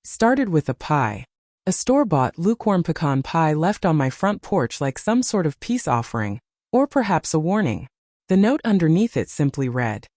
Started with a pie. A store-bought lukewarm pecan pie left on my front porch like some sort of peace offering, or perhaps a warning. The note underneath it simply read,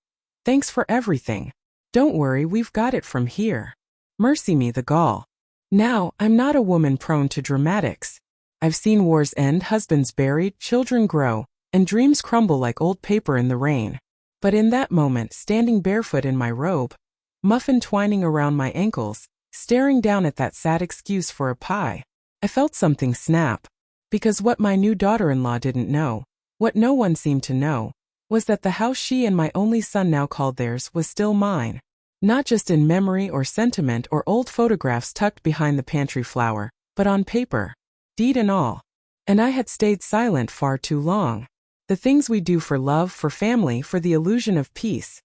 "Thanks for everything. Don't worry, we've got it from here." Mercy me the gall. Now, I'm not a woman prone to dramatics. I've seen wars end, husbands buried, children grow, and dreams crumble like old paper in the rain. But in that moment, standing barefoot in my robe, muffin twining around my ankles, staring down at that sad excuse for a pie, I felt something snap. Because what my new daughter-in-law didn't know, what no one seemed to know, was that the house she and my only son now called theirs was still mine. Not just in memory or sentiment or old photographs tucked behind the pantry flower, but on paper, deed and all. And I had stayed silent far too long. The things we do for love, for family, for the illusion of peace.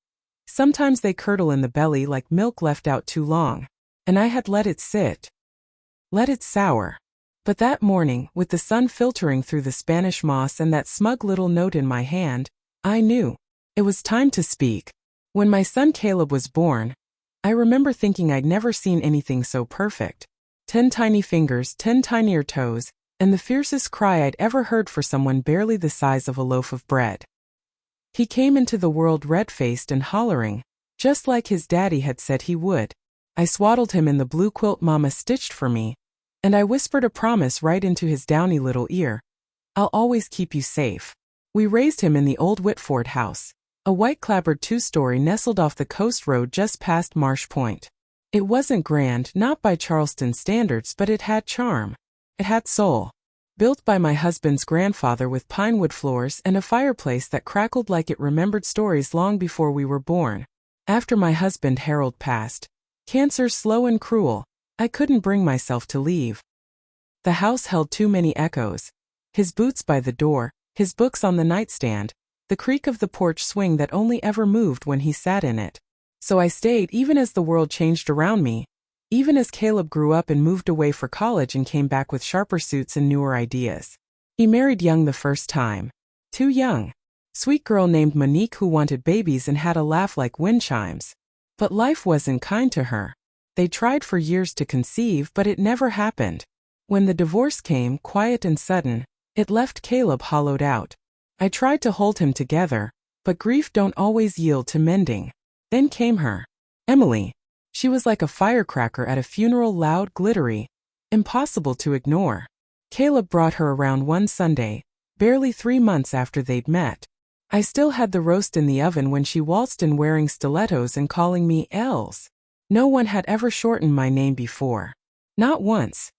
Sometimes they curdle in the belly like milk left out too long. And I had let it sit. Let it sour. But that morning, with the sun filtering through the Spanish moss and that smug little note in my hand, I knew. It was time to speak. When my son Caleb was born, I remember thinking I'd never seen anything so perfect. 10 tiny fingers, 10 tinier toes, and the fiercest cry I'd ever heard for someone barely the size of a loaf of bread. He came into the world red-faced and hollering, just like his daddy had said he would. I swaddled him in the blue quilt Mama stitched for me, and I whispered a promise right into his downy little ear. "I'll always keep you safe." We raised him in the old Whitford house, a white-clapboard 2-story nestled off the coast road just past Marsh Point. It wasn't grand, not by Charleston standards, but it had charm. It had soul. Built by my husband's grandfather with pinewood floors and a fireplace that crackled like it remembered stories long before we were born. After my husband Harold passed, cancer slow and cruel, I couldn't bring myself to leave. The house held too many echoes. His boots by the door, his books on the nightstand, the creak of the porch swing that only ever moved when he sat in it. So I stayed even as the world changed around me, even as Caleb grew up and moved away for college and came back with sharper suits and newer ideas. He married young the first time. Too young. Sweet girl named Monique who wanted babies and had a laugh like wind chimes. But life wasn't kind to her. They tried for years to conceive, but it never happened. When the divorce came, quiet and sudden, it left Caleb hollowed out. I tried to hold him together, but grief don't always yield to mending. Then came her. Emily. She was like a firecracker at a funeral, loud, glittery, impossible to ignore. Caleb brought her around one Sunday, barely 3 months after they'd met. I still had the roast in the oven when she waltzed in wearing stilettos and calling me Els. No one had ever shortened my name before. Not once.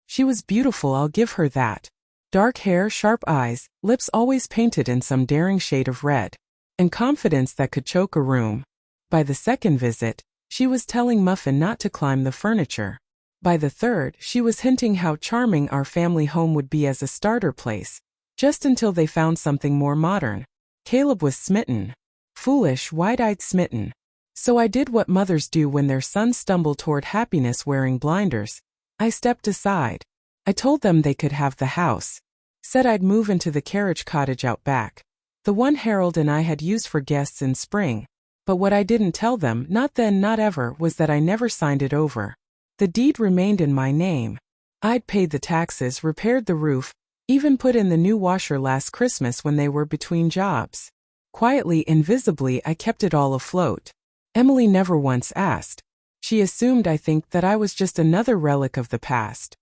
She was beautiful, I'll give her that. Dark hair, sharp eyes, lips always painted in some daring shade of red, and confidence that could choke a room. By the second visit, she was telling Muffin not to climb the furniture. By the third, she was hinting how charming our family home would be as a starter place, just until they found something more modern. Caleb was smitten. Foolish, wide-eyed smitten. So I did what mothers do when their sons stumble toward happiness wearing blinders. I stepped aside. I told them they could have the house. Said I'd move into the carriage cottage out back, the one Harold and I had used for guests in spring. But what I didn't tell them, not then, not ever, was that I never signed it over. The deed remained in my name. I'd paid the taxes, repaired the roof, even put in the new washer last Christmas when they were between jobs. Quietly, invisibly, I kept it all afloat. Emily never once asked. She assumed, I think, that I was just another relic of the past.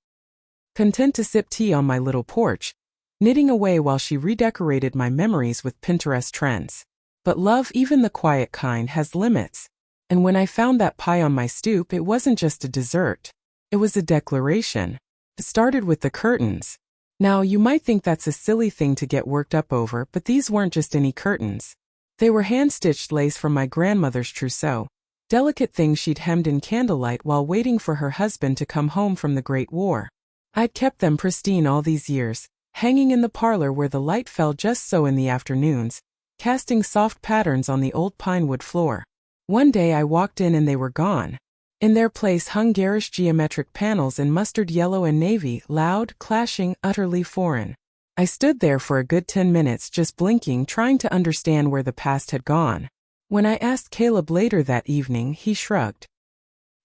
Content to sip tea on my little porch, knitting away while she redecorated my memories with Pinterest trends. But love, even the quiet kind, has limits. And when I found that pie on my stoop, it wasn't just a dessert. It was a declaration. It started with the curtains. Now, you might think that's a silly thing to get worked up over, but these weren't just any curtains. They were hand-stitched lace from my grandmother's trousseau, delicate things she'd hemmed in candlelight while waiting for her husband to come home from the Great War. I'd kept them pristine all these years, hanging in the parlor where the light fell just so in the afternoons, casting soft patterns on the old pinewood floor. One day I walked in and they were gone. In their place hung garish geometric panels in mustard yellow and navy, loud, clashing, utterly foreign. I stood there for a good 10 minutes just blinking, trying to understand where the past had gone. When I asked Caleb later that evening, he shrugged.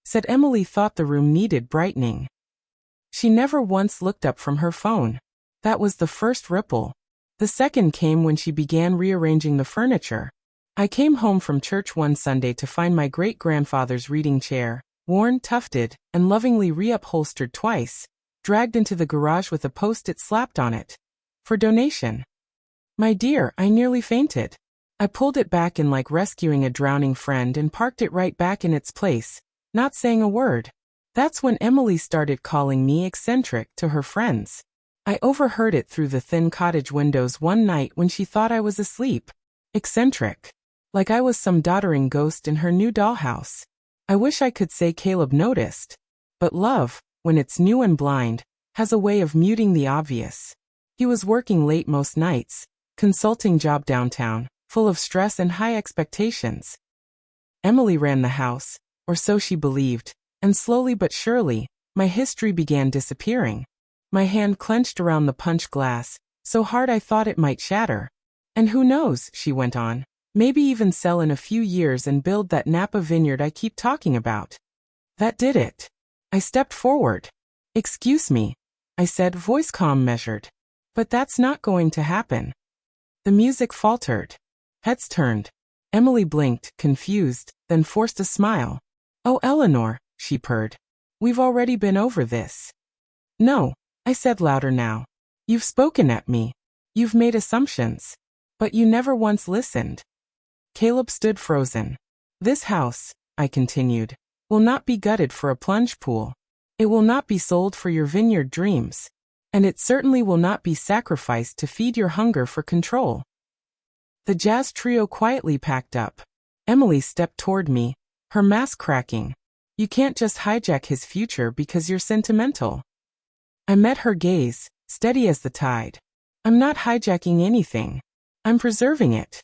said Emily thought the room needed brightening. She never once looked up from her phone. That was the first ripple. The second came when she began rearranging the furniture. I came home from church one Sunday to find my great-grandfather's reading chair, worn, tufted, and lovingly reupholstered twice, dragged into the garage with a post-it slapped on it. For donation. My dear, I nearly fainted. I pulled it back in like rescuing a drowning friend and parked it right back in its place, not saying a word. That's when Emily started calling me eccentric to her friends. I overheard it through the thin cottage windows one night when she thought I was asleep. Eccentric. Like I was some doddering ghost in her new dollhouse. I wish I could say Caleb noticed. But love, when it's new and blind, has a way of muting the obvious. He was working late most nights, consulting job downtown, full of stress and high expectations. Emily ran the house, or so she believed, and slowly but surely, my history began disappearing. My hand clenched around the punch glass, so hard I thought it might shatter. And who knows, she went on, maybe even sell in a few years and build that Napa vineyard I keep talking about. That did it. I stepped forward. Excuse me, I said, voice calm measured. But that's not going to happen. The music faltered. Heads turned. Emily blinked, confused, then forced a smile. Oh, Eleanor, she purred. We've already been over this. No, I said louder now. You've spoken at me. You've made assumptions. But you never once listened. Caleb stood frozen. This house, I continued, will not be gutted for a plunge pool. It will not be sold for your vineyard dreams. And it certainly will not be sacrificed to feed your hunger for control. The jazz trio quietly packed up. Emily stepped toward me, her mask cracking. You can't just hijack his future because you're sentimental. I met her gaze, steady as the tide. I'm not hijacking anything. I'm preserving it.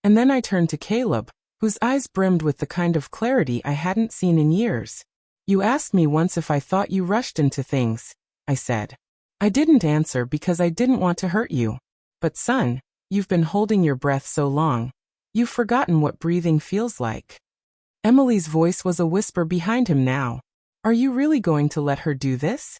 And then I turned to Caleb, whose eyes brimmed with the kind of clarity I hadn't seen in years. You asked me once if I thought you rushed into things, I said. I didn't answer because I didn't want to hurt you. But son, you've been holding your breath so long. You've forgotten what breathing feels like. Emily's voice was a whisper behind him now. Are you really going to let her do this?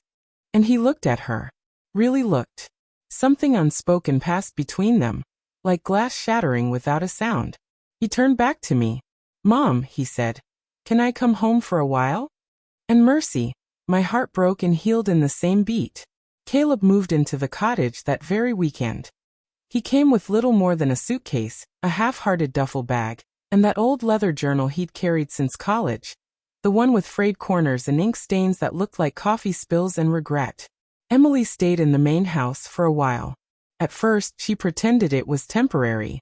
And he looked at her. Really looked. Something unspoken passed between them, like glass shattering without a sound. He turned back to me. Mom, he said, can I come home for a while? And mercy, my heart broke and healed in the same beat. Caleb moved into the cottage that very weekend. He came with little more than a suitcase, a half-hearted duffel bag, and that old leather journal he'd carried since college. The one with frayed corners and ink stains that looked like coffee spills and regret. Emily stayed in the main house for a while. At first, she pretended it was temporary.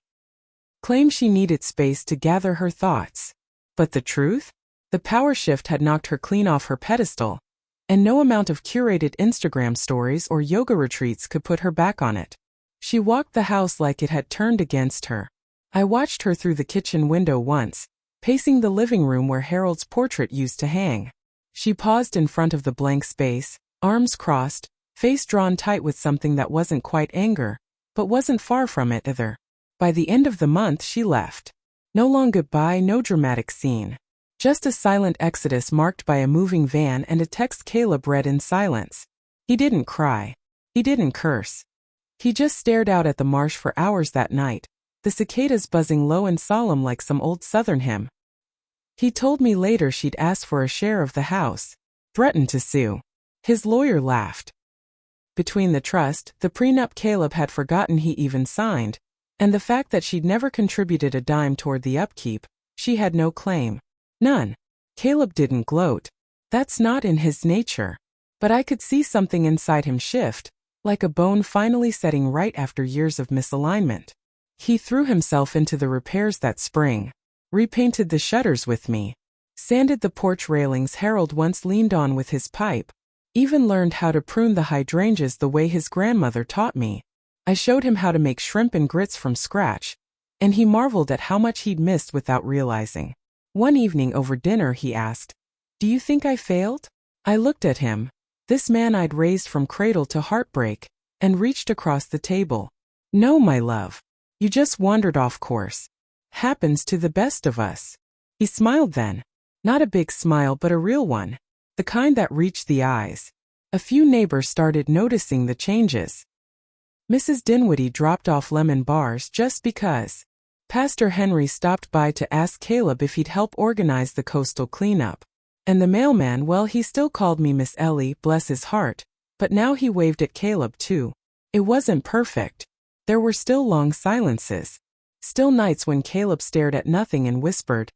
Claimed she needed space to gather her thoughts. But the truth? The power shift had knocked her clean off her pedestal, and no amount of curated Instagram stories or yoga retreats could put her back on it. She walked the house like it had turned against her. I watched her through the kitchen window once, pacing the living room where Harold's portrait used to hang. She paused in front of the blank space, arms crossed, face drawn tight with something that wasn't quite anger, but wasn't far from it either. By the end of the month she left. No long goodbye, no dramatic scene. Just a silent exodus marked by a moving van and a text Caleb read in silence. He didn't cry. He didn't curse. He just stared out at the marsh for hours that night, the cicadas buzzing low and solemn like some old southern hymn. He told me later she'd asked for a share of the house, threatened to sue. His lawyer laughed. Between the trust, the prenup Caleb had forgotten he even signed, and the fact that she'd never contributed a dime toward the upkeep, she had no claim. None. Caleb didn't gloat. That's not in his nature. But I could see something inside him shift, like a bone finally setting right after years of misalignment. He threw himself into the repairs that spring, repainted the shutters with me, sanded the porch railings Harold once leaned on with his pipe, even learned how to prune the hydrangeas the way his grandmother taught me. I showed him how to make shrimp and grits from scratch, and he marveled at how much he'd missed without realizing. One evening over dinner he asked, "Do you think I failed?" I looked at him, this man I'd raised from cradle to heartbreak, and reached across the table. "No, my love. You just wandered off course. Happens to the best of us." He smiled then. Not a big smile but a real one. The kind that reached the eyes. A few neighbors started noticing the changes. Mrs. Dinwiddie dropped off lemon bars just because. Pastor Henry stopped by to ask Caleb if he'd help organize the coastal cleanup. And the mailman, well, he still called me Miss Ellie, bless his heart, but now he waved at Caleb too. It wasn't perfect. There were still long silences. Still nights when Caleb stared at nothing and whispered,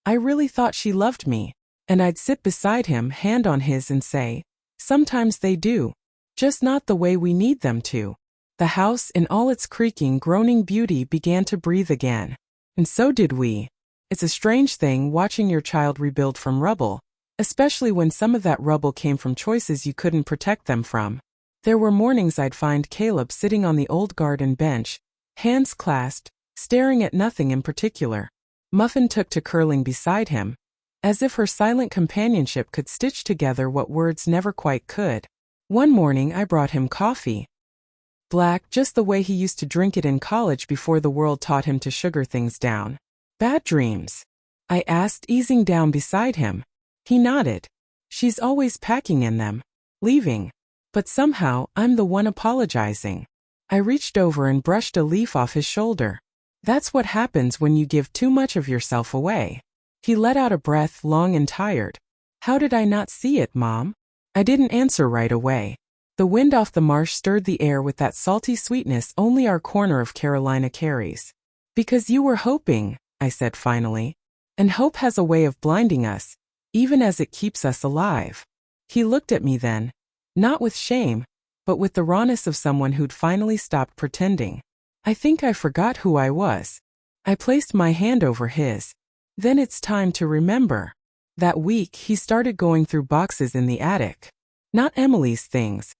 "I really thought she loved me." And I'd sit beside him, hand on his, and say, "Sometimes they do. Just not the way we need them to." The house, in all its creaking, groaning beauty, began to breathe again. And so did we. It's a strange thing watching your child rebuild from rubble, especially when some of that rubble came from choices you couldn't protect them from. There were mornings I'd find Caleb sitting on the old garden bench, hands clasped, staring at nothing in particular. Muffin took to curling beside him, as if her silent companionship could stitch together what words never quite could. One morning I brought him coffee. Black, just the way he used to drink it in college before the world taught him to sugar things down. "Bad dreams?" I asked, easing down beside him. He nodded. "She's always packing in them. Leaving. But somehow, I'm the one apologizing." I reached over and brushed a leaf off his shoulder. "That's what happens when you give too much of yourself away." He let out a breath, long and tired. "How did I not see it, Mom?" I didn't answer right away. The wind off the marsh stirred the air with that salty sweetness only our corner of Carolina carries. "Because you were hoping," I said finally. "And hope has a way of blinding us, even as it keeps us alive." He looked at me then, not with shame, but with the rawness of someone who'd finally stopped pretending. I think I forgot who I was. I placed my hand over his. "Then it's time to remember." That week, he started going through boxes in the attic. Not Emily's things.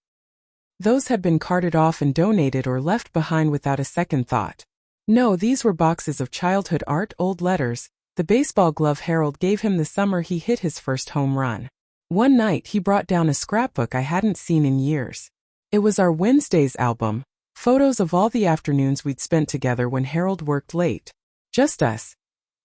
Those had been carted off and donated or left behind without a second thought. No, these were boxes of childhood art, old letters, the baseball glove Harold gave him the summer he hit his first home run. One night he brought down a scrapbook I hadn't seen in years. It was our Wednesdays album, photos of all the afternoons we'd spent together when Harold worked late. Just us.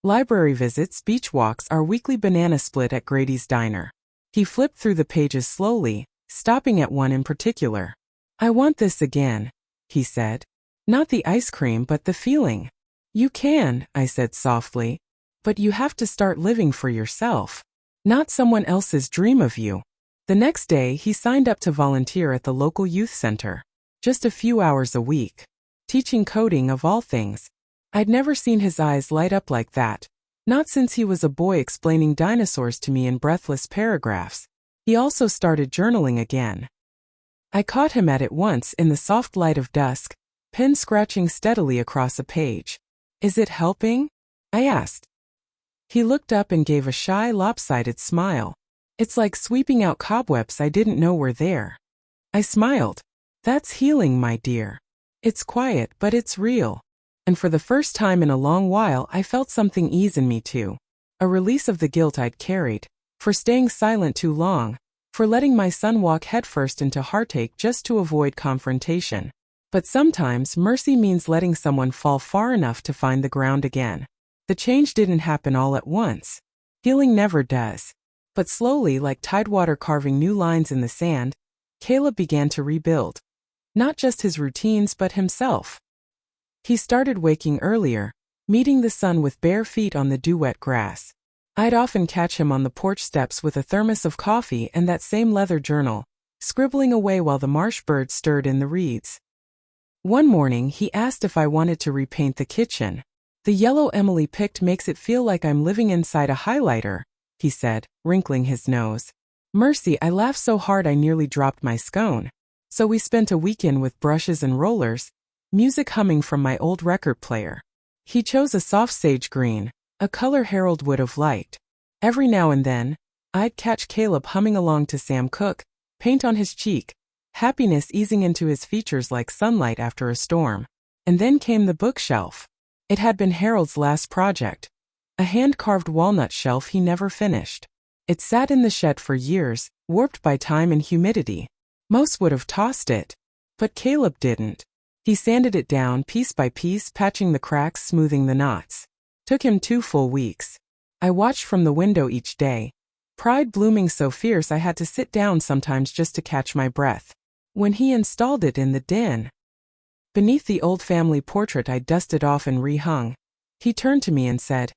Library visits, beach walks, our weekly banana split at Grady's Diner. He flipped through the pages slowly, stopping at one in particular. "I want this again," he said. "Not the ice cream but the feeling." "You can," I said softly. "But you have to start living for yourself. Not someone else's dream of you." The next day he signed up to volunteer at the local youth center. Just a few hours a week. Teaching coding of all things. I'd never seen his eyes light up like that. Not since he was a boy explaining dinosaurs to me in breathless paragraphs. He also started journaling again. I caught him at it once in the soft light of dusk, pen scratching steadily across a page. "Is it helping?" I asked. He looked up and gave a shy, lopsided smile. "It's like sweeping out cobwebs I didn't know were there." I smiled. "That's healing, my dear. It's quiet, but it's real." And for the first time in a long while I felt something ease in me too. A release of the guilt I'd carried, for staying silent too long, for letting my son walk headfirst into heartache just to avoid confrontation. But sometimes mercy means letting someone fall far enough to find the ground again. The change didn't happen all at once. Healing never does. But slowly, like tidewater carving new lines in the sand, Caleb began to rebuild. Not just his routines but himself. He started waking earlier, meeting the sun with bare feet on the dew-wet grass. I'd often catch him on the porch steps with a thermos of coffee and that same leather journal, scribbling away while the marsh birds stirred in the reeds. One morning he asked if I wanted to repaint the kitchen. "The yellow Emily picked makes it feel like I'm living inside a highlighter," he said, wrinkling his nose. Mercy, I laughed so hard I nearly dropped my scone. So we spent a weekend with brushes and rollers, music humming from my old record player. He chose a soft sage green, a color Harold would have liked. Every now and then, I'd catch Caleb humming along to Sam Cooke, paint on his cheek, happiness easing into his features like sunlight after a storm. And then came the bookshelf. It had been Harold's last project, a hand-carved walnut shelf he never finished. It sat in the shed for years, warped by time and humidity. Most would have tossed it, but Caleb didn't. He sanded it down piece by piece, patching the cracks, smoothing the knots. Took him 2 full weeks. I watched from the window each day, pride blooming so fierce I had to sit down sometimes just to catch my breath. When he installed it in the den, beneath the old family portrait I dusted off and rehung, he turned to me and said,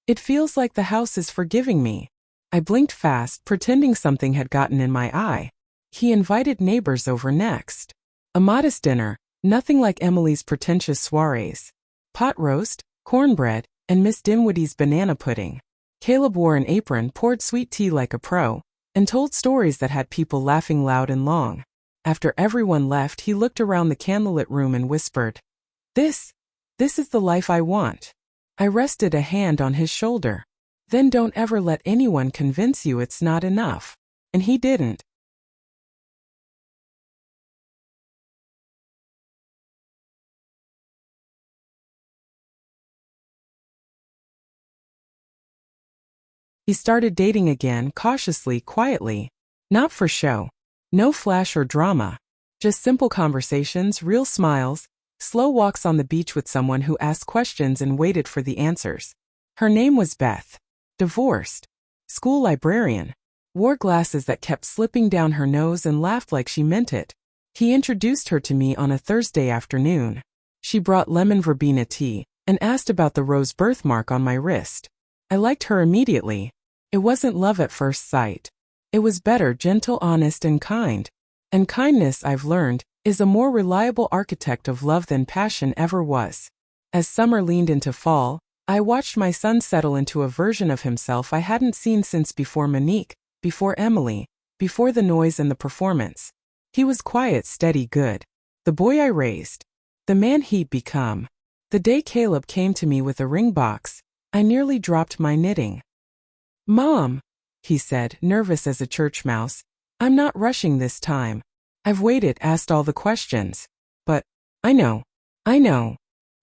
"It feels like the house is forgiving me." I blinked fast, pretending something had gotten in my eye. He invited neighbors over next. A modest dinner, nothing like Emily's pretentious soirees. Pot roast, cornbread, and Miss Dinwiddie's banana pudding. Caleb wore an apron, poured sweet tea like a pro, and told stories that had people laughing loud and long. After everyone left, he looked around the candlelit room and whispered, This is the life I want." I rested a hand on his shoulder. "Then don't ever let anyone convince you it's not enough." And he didn't. He started dating again, cautiously, quietly. Not for show. No flash or drama. Just simple conversations, real smiles, slow walks on the beach with someone who asked questions and waited for the answers. Her name was Beth. Divorced. School librarian. Wore glasses that kept slipping down her nose and laughed like she meant it. He introduced her to me on a Thursday afternoon. She brought lemon verbena tea and asked about the rose birthmark on my wrist. I liked her immediately. It wasn't love at first sight. It was better, gentle, honest, and kind. And kindness, I've learned, is a more reliable architect of love than passion ever was. As summer leaned into fall, I watched my son settle into a version of himself I hadn't seen since before Monique, before Emily, before the noise and the performance. He was quiet, steady, good. The boy I raised. The man he'd become. The day Caleb came to me with a ring box, I nearly dropped my knitting. "Mom," he said, nervous as a church mouse, "I'm not rushing this time. I've waited, asked all the questions. But, I know.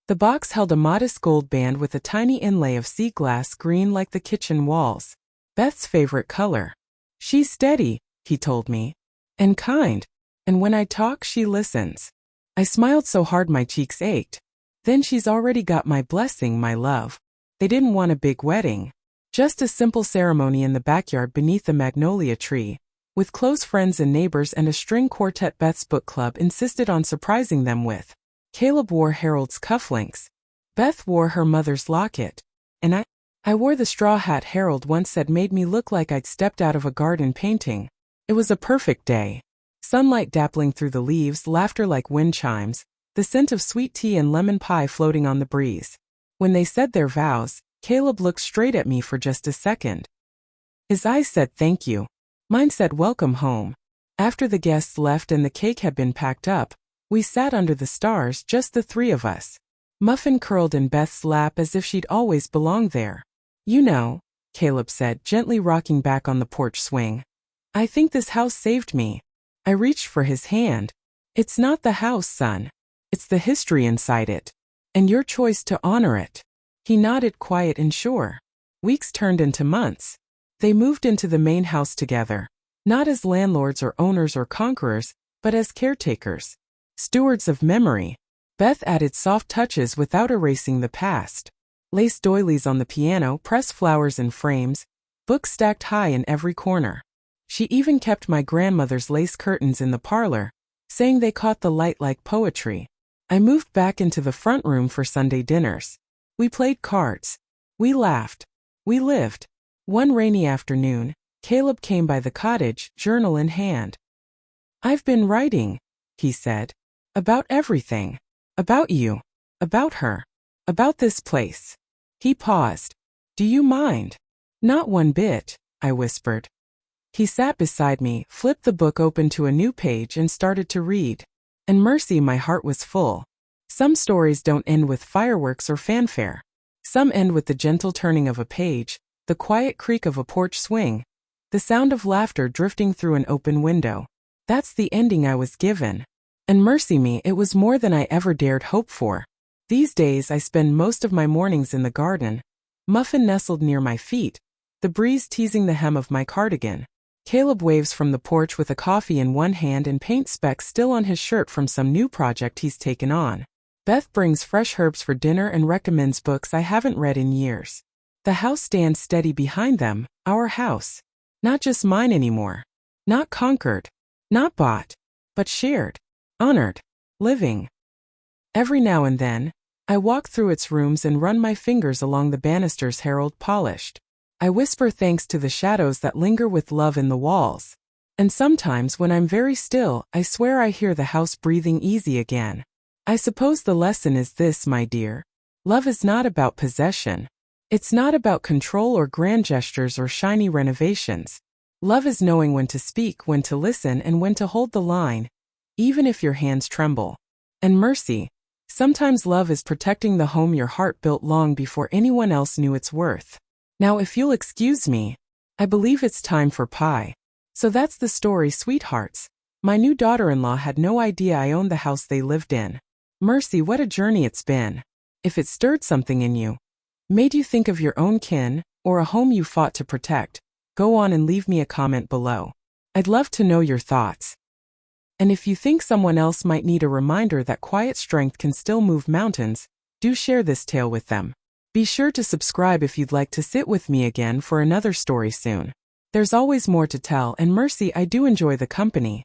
The box held a modest gold band with a tiny inlay of sea glass green like the kitchen walls. Beth's favorite color. "She's steady," he told me. "And kind. And when I talk, she listens." I smiled so hard my cheeks ached. "Then she's already got my blessing, my love." They didn't want a big wedding. Just a simple ceremony in the backyard beneath the magnolia tree, with close friends and neighbors and a string quartet Beth's book club insisted on surprising them with. Caleb wore Harold's cufflinks. Beth wore her mother's locket. And I wore the straw hat Harold once said made me look like I'd stepped out of a garden painting. It was a perfect day. Sunlight dappling through the leaves, laughter like wind chimes, the scent of sweet tea and lemon pie floating on the breeze. When they said their vows, Caleb looked straight at me for just a second. His eyes said thank you. Mine said welcome home. After the guests left and the cake had been packed up, we sat under the stars, just the three of us. Muffin curled in Beth's lap as if she'd always belonged there. "You know," Caleb said, gently rocking back on the porch swing, "I think this house saved me." I reached for his hand. "It's not the house, son. It's the history inside it. And your choice to honor it." He nodded, quiet and sure. Weeks turned into months. They moved into the main house together, not as landlords or owners or conquerors, but as caretakers, stewards of memory. Beth added soft touches without erasing the past. Lace doilies on the piano, pressed flowers in frames, books stacked high in every corner. She even kept my grandmother's lace curtains in the parlor, saying they caught the light like poetry. I moved back into the front room for Sunday dinners. We played cards. We laughed. We lived. One rainy afternoon, Caleb came by the cottage, journal in hand. "I've been writing," he said, "about everything. About you. About her. About this place." He paused. "Do you mind?" "Not one bit," I whispered. He sat beside me, flipped the book open to a new page and started to read. And mercy, my heart was full. Some stories don't end with fireworks or fanfare. Some end with the gentle turning of a page, the quiet creak of a porch swing, the sound of laughter drifting through an open window. That's the ending I was given. And mercy me, it was more than I ever dared hope for. These days I spend most of my mornings in the garden, Muffin nestled near my feet, the breeze teasing the hem of my cardigan. Caleb waves from the porch with a coffee in one hand and paint specks still on his shirt from some new project he's taken on. Beth brings fresh herbs for dinner and recommends books I haven't read in years. The house stands steady behind them, our house. Not just mine anymore. Not conquered. Not bought. But shared. Honored. Living. Every now and then, I walk through its rooms and run my fingers along the banisters herald polished. I whisper thanks to the shadows that linger with love in the walls. And sometimes when I'm very still, I swear I hear the house breathing easy again. I suppose the lesson is this, my dear. Love is not about possession. It's not about control or grand gestures or shiny renovations. Love is knowing when to speak, when to listen, and when to hold the line, even if your hands tremble. And mercy. Sometimes love is protecting the home your heart built long before anyone else knew its worth. Now if you'll excuse me, I believe it's time for pie. So that's the story, sweethearts. My new daughter-in-law had no idea I owned the house they lived in. Mercy, what a journey it's been. If it stirred something in you, made you think of your own kin, or a home you fought to protect, go on and leave me a comment below. I'd love to know your thoughts. And if you think someone else might need a reminder that quiet strength can still move mountains, do share this tale with them. Be sure to subscribe if you'd like to sit with me again for another story soon. There's always more to tell, and mercy, I do enjoy the company.